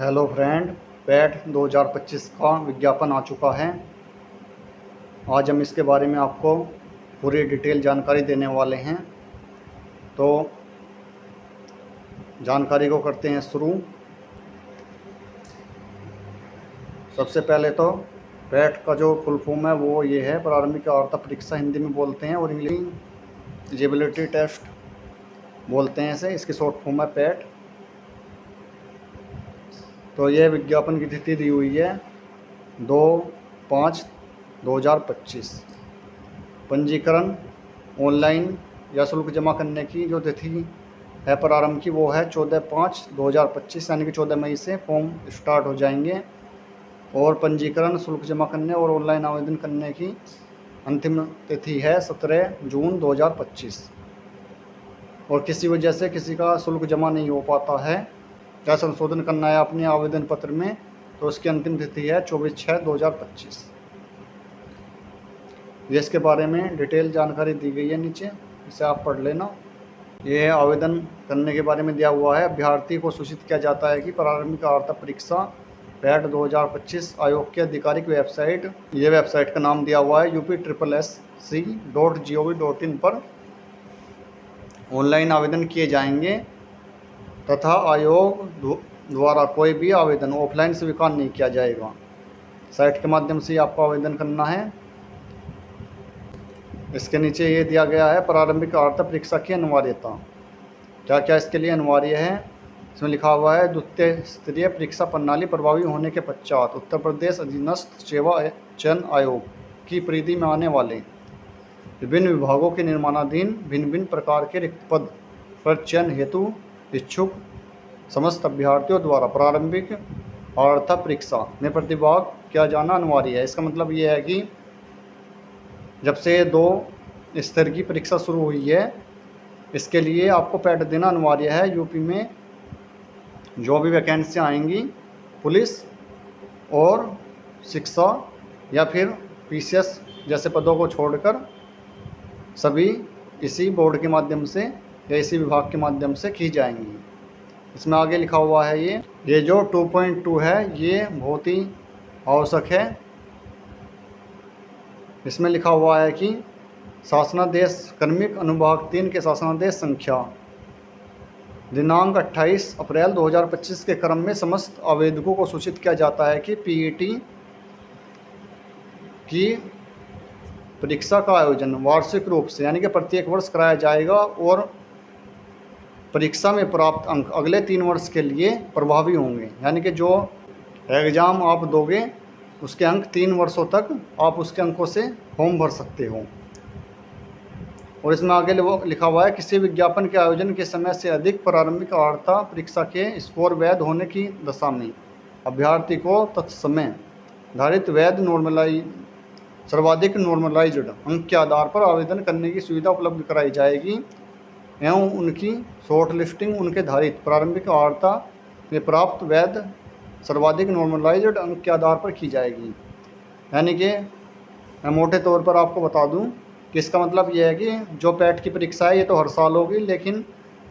Hello friend, PAT 2025 का विज्ञापन आ चुका है। आज हम इसके बारे में आपको पूरी डिटेल जानकारी देने वाले हैं। तो जानकारी को करते हैं शुरू। सबसे पहले तो पैट का जो फुल फॉर्म है वो ये है, प्रारंभिक अर्हता परीक्षा हिंदी में बोलते हैं, और इंग्लिश एलिजिबिलिटी टेस्ट बोलते हैं इसे। इसकी शॉर्ट फॉर्म है पैट। तो यह विज्ञापन की तिथि दी हुई है 2/5/2025। पंजीकरण ऑनलाइन या शुल्क जमा करने की जो तिथि है प्रारंभ की वो है 14/5/2025, यानी कि 14 मई से फॉर्म स्टार्ट हो जाएंगे। और पंजीकरण, शुल्क जमा करने और ऑनलाइन आवेदन करने की अंतिम तिथि है 17 जून 2025। और किसी वजह से किसी का शुल्क जमा नहीं हो पाता है या संशोधन करना है अपने आवेदन पत्र में, तो उसकी अंतिम तिथि है 24/6/2025। ये इसके बारे में डिटेल जानकारी दी गई है नीचे, इसे आप पढ़ लेना। ये आवेदन करने के बारे में दिया हुआ है। अभ्यर्थी को सूचित किया जाता है कि प्रारंभिक अर्हता परीक्षा पैट 2025 आयोग की आधिकारिक वेबसाइट, ये वेबसाइट का नाम दिया हुआ है upSSC.gov.in पर ऑनलाइन आवेदन किए जाएंगे तथा आयोग द्वारा कोई भी आवेदन ऑफलाइन स्वीकार नहीं किया जाएगा। साइट के माध्यम से आपको आवेदन करना है। इसके नीचे ये दिया गया है प्रारंभिक अर्हता परीक्षा की अनिवार्यता, क्या क्या इसके लिए अनिवार्य है। इसमें लिखा हुआ है, द्वितीय स्तरीय परीक्षा प्रणाली प्रभावी होने के पश्चात उत्तर प्रदेश अधीनस्थ सेवा चयन आयोग की परिधि में आने वाले विभिन्न विभागों के निर्माणाधीन भिन्न भिन्न प्रकार के रिक्त पद पर चयन हेतु इच्छुक समस्त अभ्यर्थियों द्वारा प्रारंभिक अर्हता परीक्षा में प्रतिभाग किया जाना अनिवार्य है। इसका मतलब ये है कि जब से 2 स्तर की परीक्षा शुरू हुई है, इसके लिए आपको पैट देना अनिवार्य है। यूपी में जो भी वैकेंसियाँ आएंगी पुलिस और शिक्षा या फिर पीसीएस जैसे पदों को छोड़कर सभी इसी बोर्ड के माध्यम से या इसी विभाग के माध्यम से की जाएंगी। इसमें आगे लिखा हुआ है ये जो 2.2 है ये बहुत ही आवश्यक है। इसमें लिखा हुआ है कि शासनादेश कार्मिक अनुभाग 3 के शासनादेश संख्या दिनांक 28 अप्रैल 2025 के क्रम में समस्त आवेदकों को सूचित किया जाता है कि पीईटी की परीक्षा का आयोजन वार्षिक रूप से यानी कि प्रत्येक वर्ष कराया जाएगा और परीक्षा में प्राप्त अंक अगले 3 वर्ष के लिए प्रभावी होंगे। यानी कि जो एग्ज़ाम आप दोगे उसके अंक 3 वर्षों तक आप उसके अंकों से फॉर्म भर सकते हो। और इसमें आगे लिखा हुआ है, किसी विज्ञापन के आयोजन के समय से अधिक प्रारंभिक अर्हता परीक्षा के स्कोर वैध होने की दशा में अभ्यर्थी को तत्समय धारित वैध सर्वाधिक नॉर्मलाइज्ड अंक के आधार पर आवेदन करने की सुविधा उपलब्ध कराई जाएगी एवं उनकी शॉर्ट लिस्टिंग उनके धारित प्रारंभिक अर्हता में प्राप्त वैध सर्वाधिक नॉर्मलाइज्ड अंक के आधार पर की जाएगी। यानी कि मैं मोटे तौर पर आपको बता दूं कि इसका मतलब यह है कि जो पैट की परीक्षा है ये तो हर साल होगी, लेकिन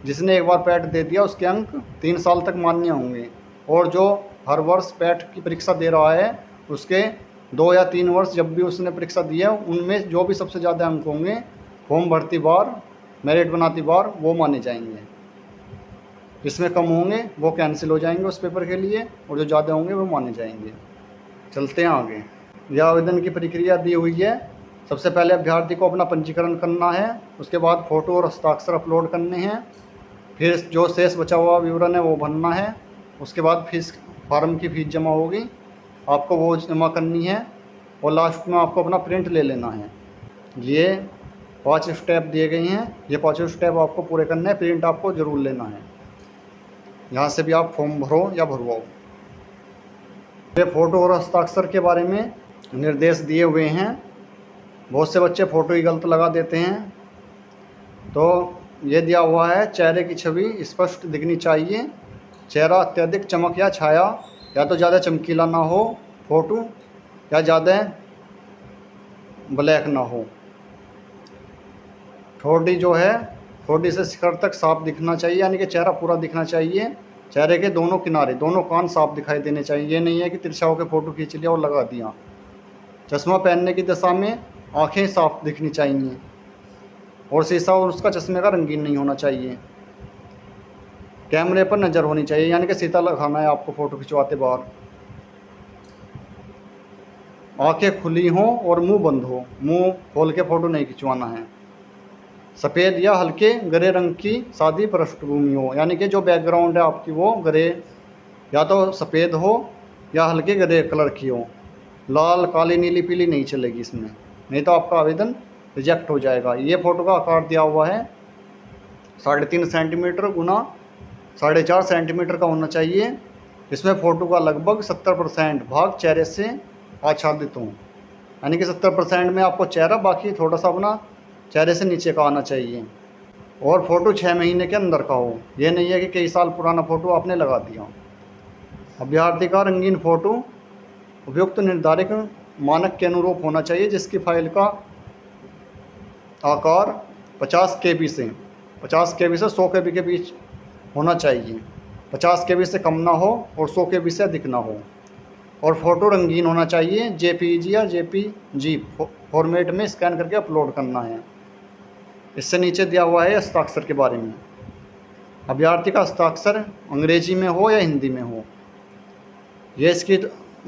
जिसने एक बार पैट दे दिया उसके अंक 3 साल तक मान्य होंगे, और जो हर वर्ष पैट की परीक्षा दे रहा है उसके 2 या 3 वर्ष जब भी उसने परीक्षा दी है उनमें जो भी सबसे ज़्यादा अंक होंगे फॉर्म भरती बार, मेरिट बनाती बार, वो माने जाएंगे। जिसमें कम होंगे वो कैंसिल हो जाएंगे उस पेपर के लिए, और जो ज़्यादा होंगे वो माने जाएंगे। चलते हैं आगे। यह आवेदन की प्रक्रिया दी हुई है। सबसे पहले अभ्यर्थी को अपना पंजीकरण करना है, उसके बाद फ़ोटो और हस्ताक्षर अपलोड करने हैं, फिर जो शेष बचा हुआ विवरण है वो भरना है। उसके बाद फीस, फार्म की फ़ीस जमा होगी, आपको वो जमा करनी है, और लास्ट में आपको अपना प्रिंट ले लेना है। ये 5 स्टेप दिए गए हैं, ये 5 स्टेप आपको पूरे करने हैं, प्रिंट आपको ज़रूर लेना है। यहाँ से भी आप फॉर्म भरो या भरवाओ। ये फ़ोटो और हस्ताक्षर के बारे में निर्देश दिए हुए हैं। बहुत से बच्चे फ़ोटो ही गलत लगा देते हैं। तो ये दिया हुआ है, चेहरे की छवि स्पष्ट दिखनी चाहिए, चेहरा अत्यधिक चमक या छाया या तो ज़्यादा चमकीला ना हो फ़ोटो, या ज़्यादा ब्लैक ना हो। ठोड़ी जो है, ठोड़ी से शिखर तक साफ दिखना चाहिए, यानी कि चेहरा पूरा दिखना चाहिए। चेहरे के दोनों किनारे, दोनों कान साफ दिखाई देने चाहिए। ये नहीं है कि तिरछा होकर फ़ोटो खींच लिया और लगा दिया। चश्मा पहनने की दशा में आंखें साफ दिखनी चाहिए और शीशा और उसका चश्मे का रंगीन नहीं होना चाहिए। कैमरे पर नज़र होनी चाहिए, यानी कि सीधा लगाना है आपको फ़ोटो खिंचवाते बार। आंखें खुली हों और मुंह बंद हो, मुंह खोल के फ़ोटो नहीं खिंचवाना है। सफ़ेद या हल्के ग्रे रंग की सादी पृष्ठभूमि हो, यानी कि जो बैकग्राउंड है आपकी वो ग्रे या तो सफ़ेद हो या हल्के ग्रे कलर की हो। लाल, काली, नीली, पीली नहीं चलेगी इसमें, नहीं तो आपका आवेदन रिजेक्ट हो जाएगा। ये फ़ोटो का आकार दिया हुआ है 3.5 सेंटीमीटर गुना 4.5 सेंटीमीटर का होना चाहिए। इसमें फ़ोटो का लगभग 70% भाग चेहरे से आच्छादित हो, यानी कि 70% में आपको चेहरा, बाकी थोड़ा सा अपना चेहरे से नीचे का आना चाहिए। और फ़ोटो 6 महीने के अंदर का हो, ये नहीं है कि कई साल पुराना फ़ोटो आपने लगा दिया। अभ्यर्थी का रंगीन फ़ोटो उपयुक्त निर्धारित मानक के अनुरूप होना चाहिए, जिसकी फाइल का आकार 50 KB से 100 KB के बीच होना चाहिए। 50 KB से कम ना हो और 100 KB से अधिक ना हो। और फ़ोटो रंगीन होना चाहिए। JPG या JPG फॉर्मेट में स्कैन करके अपलोड करना है। इससे नीचे दिया हुआ है हस्ताक्षर के बारे में। अभ्यर्थी का हस्ताक्षर अंग्रेजी में हो या हिंदी में हो। ये इसकी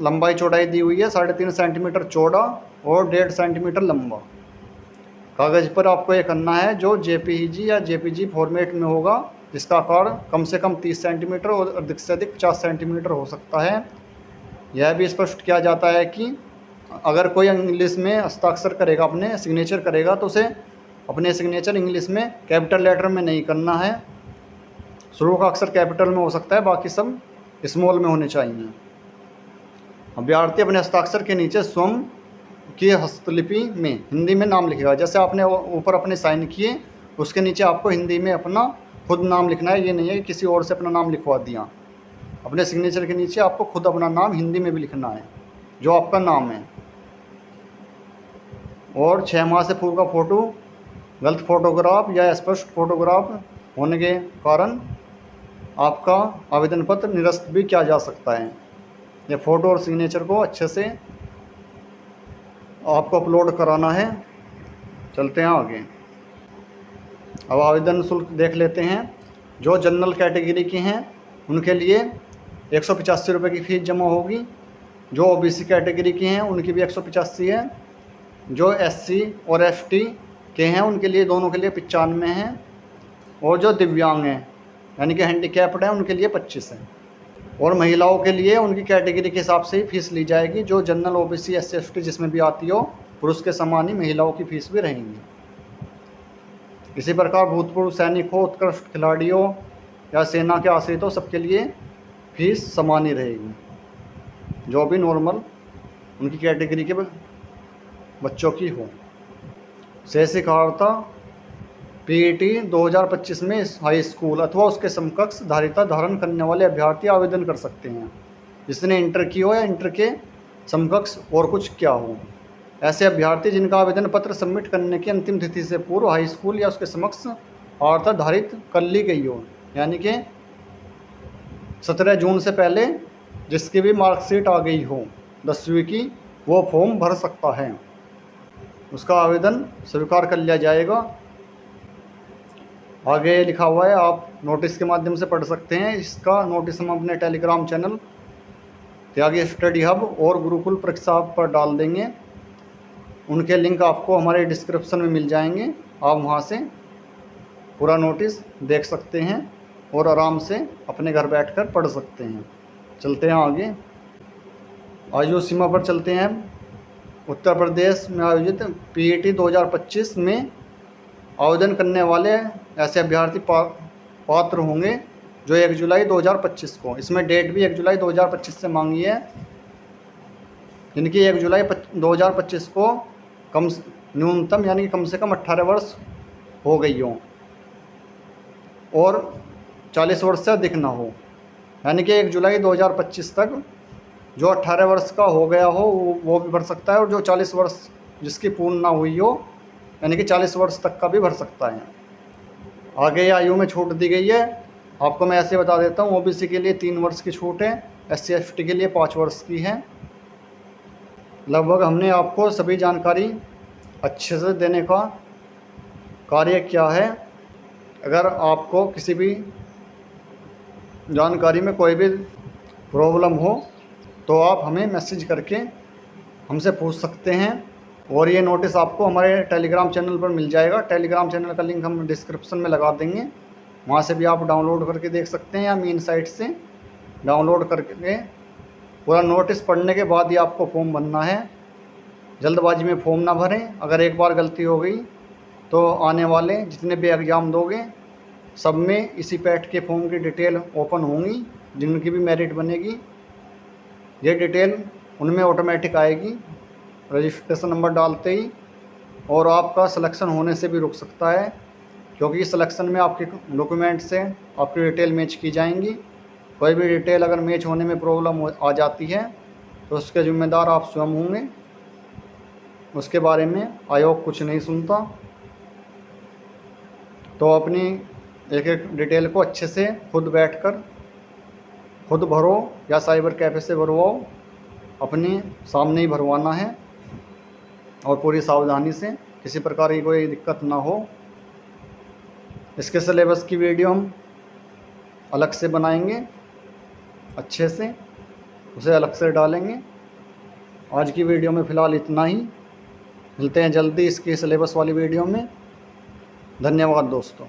लंबाई चौड़ाई दी हुई है 3.5 सेंटीमीटर चौड़ा और 1.5 सेंटीमीटर लंबा। कागज़ पर आपको ये करना है जो JPG या JPG फॉर्मेट में होगा, जिसका आकार कम से कम 30 सेंटीमीटर और अधिक से अधिक 50 सेंटीमीटर हो सकता है। यह भी स्पष्ट किया जाता है कि अगर कोई इंग्लिश में हस्ताक्षर करेगा, अपने सिग्नेचर करेगा, तो उसे अपने सिग्नेचर इंग्लिश में कैपिटल लेटर में नहीं करना है। शुरू का अक्षर कैपिटल में हो सकता है, बाकी सब स्मॉल में होने चाहिए। अभ्यर्थी अपने हस्ताक्षर के नीचे स्वयं की हस्तलिपि में हिंदी में नाम लिखेगा। जैसे आपने ऊपर अपने साइन किए, उसके नीचे आपको हिंदी में अपना खुद नाम लिखना है। ये नहीं है कि किसी और से अपना नाम लिखवा दिया। अपने सिग्नेचर के नीचे आपको खुद अपना नाम हिंदी में भी लिखना है, जो आपका नाम है। और 6 माह से पूर्व का फ़ोटो गलत फ़ोटोग्राफ या स्पष्ट फ़ोटोग्राफ होने के कारण आपका आवेदन पत्र निरस्त भी किया जा सकता है। ये फ़ोटो और सिग्नेचर को अच्छे से आपको अपलोड कराना है। चलते हैं आगे। अब आवेदन शुल्क देख लेते हैं। जो जनरल कैटेगरी के हैं उनके लिए 185 रुपये की फ़ीस जमा होगी। जो OBC कैटेगरी के हैं उनकी भी 185 है। जो SC और ST के हैं उनके लिए, दोनों के लिए 95 है। और जो दिव्यांग हैं यानी कि हैंडीकैप्ड हैं उनके लिए 25 है। और महिलाओं के लिए उनकी कैटेगरी के हिसाब से ही फीस ली जाएगी। जो जनरल, OBC, SC, ST जिसमें भी आती हो, पुरुष के समान ही महिलाओं की फ़ीस भी रहेंगी। इसी प्रकार भूतपूर्व सैनिक हो, उत्कृष्ट खिलाड़ी हो या सेना के आश्रित हो, सबके लिए फीस समान ही रहेगी, जो भी नॉर्मल उनकी कैटेगरी के बच्चों की हो। शैक्षिक अर्हता PET 2025 में हाई स्कूल अथवा उसके समकक्ष धारिता धारण करने वाले अभ्यर्थी आवेदन कर सकते हैं, जिसने इंटर की हो या इंटर के समकक्ष और कुछ क्या हो। ऐसे अभ्यर्थी जिनका आवेदन पत्र सबमिट करने की अंतिम तिथि से पूर्व हाई स्कूल या उसके समकक्ष अर्हता धारित कर ली गई हो, यानी कि 17 जून से पहले जिसकी भी मार्कशीट आ गई हो 10वीं की, वो फॉर्म भर सकता है। उसका आवेदन स्वीकार कर लिया जाएगा। आगे लिखा हुआ है, आप नोटिस के माध्यम से पढ़ सकते हैं। इसका नोटिस हम अपने टेलीग्राम चैनल त्यागी स्टडी हब और गुरुकुल परीक्षा पर डाल देंगे। उनके लिंक आपको हमारे डिस्क्रिप्शन में मिल जाएंगे। आप वहां से पूरा नोटिस देख सकते हैं और आराम से अपने घर बैठकर पढ़ सकते हैं। चलते हैं आगे। आयु सीमा पर चलते हैं। उत्तर प्रदेश में आयोजित PET 2025 में आवेदन करने वाले ऐसे अभ्यर्थी पात्र होंगे जो 1 जुलाई 2025 को, इसमें डेट भी 1 जुलाई 2025 से मांगी है, जिनकी 1 जुलाई 2025 को कम न्यूनतम यानी कि कम से कम 18 वर्ष हो गई हो और 40 वर्ष से अधिक ना हो। यानी कि 1 जुलाई 2025 तक जो 18 वर्ष का हो गया हो वो भी भर सकता है, और जो 40 वर्ष जिसकी पूर्ण ना हुई हो यानी कि 40 वर्ष तक का भी भर सकता है। आगे आयु में छूट दी गई है आपको मैं ऐसे बता देता हूँ, ओबीसी के लिए 3 वर्ष की छूट है, SC ST के लिए 5 वर्ष की है। लगभग हमने आपको सभी जानकारी अच्छे से देने का कार्य किया है। अगर आपको किसी भी जानकारी में कोई भी प्रॉब्लम हो तो आप हमें मैसेज करके हमसे पूछ सकते हैं। और ये नोटिस आपको हमारे टेलीग्राम चैनल पर मिल जाएगा। टेलीग्राम चैनल का लिंक हम डिस्क्रिप्शन में लगा देंगे, वहाँ से भी आप डाउनलोड करके देख सकते हैं, या मेन साइट से डाउनलोड करके पूरा नोटिस पढ़ने के बाद ही आपको फॉर्म भरना है। जल्दबाजी में फॉर्म ना भरें। अगर एक बार गलती हो गई तो आने वाले जितने भी एग्ज़ाम दोगे सब में इसी पैट के फॉर्म की डिटेल ओपन होंगी, जिनकी भी मेरिट बनेगी ये डिटेल उनमें ऑटोमेटिक आएगी रजिस्ट्रेशन नंबर डालते ही। और आपका सिलेक्शन होने से भी रुक सकता है, क्योंकि सिलेक्शन में आपके डॉक्यूमेंट से आपकी डिटेल मैच की जाएंगी। कोई भी डिटेल अगर मैच होने में प्रॉब्लम आ जाती है तो उसके जिम्मेदार आप स्वयं होंगे, उसके बारे में आयोग कुछ नहीं सुनता। तो अपनी एक एक डिटेल को अच्छे से खुद बैठकर खुद भरो या साइबर कैफ़े से भरवाओ, अपने सामने ही भरवाना है और पूरी सावधानी से, किसी प्रकार की कोई दिक्कत ना हो। इसके सिलेबस की वीडियो हम अलग से बनाएंगे, अच्छे से उसे अलग से डालेंगे। आज की वीडियो में फ़िलहाल इतना ही, मिलते हैं जल्दी इसकी सिलेबस वाली वीडियो में। धन्यवाद दोस्तों।